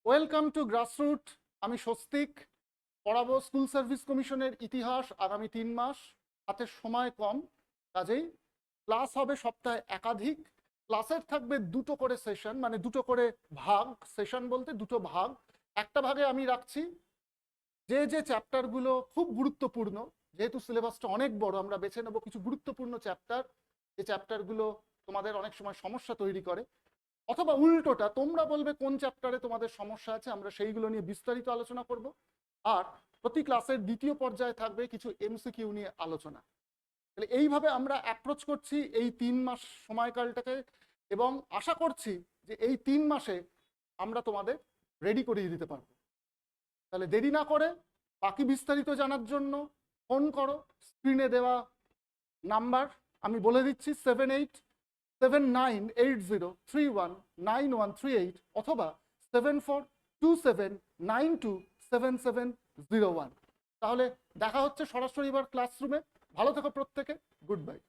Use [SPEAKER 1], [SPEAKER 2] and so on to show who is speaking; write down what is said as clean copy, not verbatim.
[SPEAKER 1] Welcome to grassroot. আমি স্বস্তিক পড়াবো school service কমিশনের ইতিহাস আগামী 3 মাস। হাতে সময় কম, কাজেই ক্লাস হবে সপ্তাহে একাধিক। ক্লাসের থাকবে দুটো করে সেশন, মানে দুটো করে ভাগ। সেশন বলতে দুটো ভাগ। একটা ভাগে আমি রাখছি যে চ্যাপ্টারগুলো খুব গুরুত্বপূর্ণ, যেহেতু সিলেবাসটা অনেক বড়, আমরা বেছে নেব কিছু গুরুত্বপূর্ণ চ্যাপ্টার, যে চ্যাপ্টারগুলো তোমাদের অনেক সময় সমস্যা তৈরি করে। অথবা উল্টোটা, তোমরা বলবে কোন চ্যাপ্টারে তোমাদের সমস্যা আছে, আমরা সেইগুলো নিয়ে বিস্তারিত আলোচনা করব। আর প্রতি ক্লাসের দ্বিতীয় পর্যায়ে থাকবে কিছু এমসিকিউ নিয়ে আলোচনা। তাহলে এইভাবে আমরা অ্যাপ্রোচ করছি এই 3 মাস সময়কালটাকে, এবং আশা করছি যে এই 3 মাসে আমরা তোমাদের রেডি করিয়ে দিতে পারবো। তাহলে দেরি না করে বাকি বিস্তারিত জানার জন্য ফোন করো। স্ক্রিনে দেওয়া নাম্বার আমি বলে দিচ্ছি 787980319138 অথবা 7427927701। তাহলে দেখা হচ্ছে সরাসরি এবার ক্লাসরুমে। ভালো থেকো প্রত্যেকে। Good bye.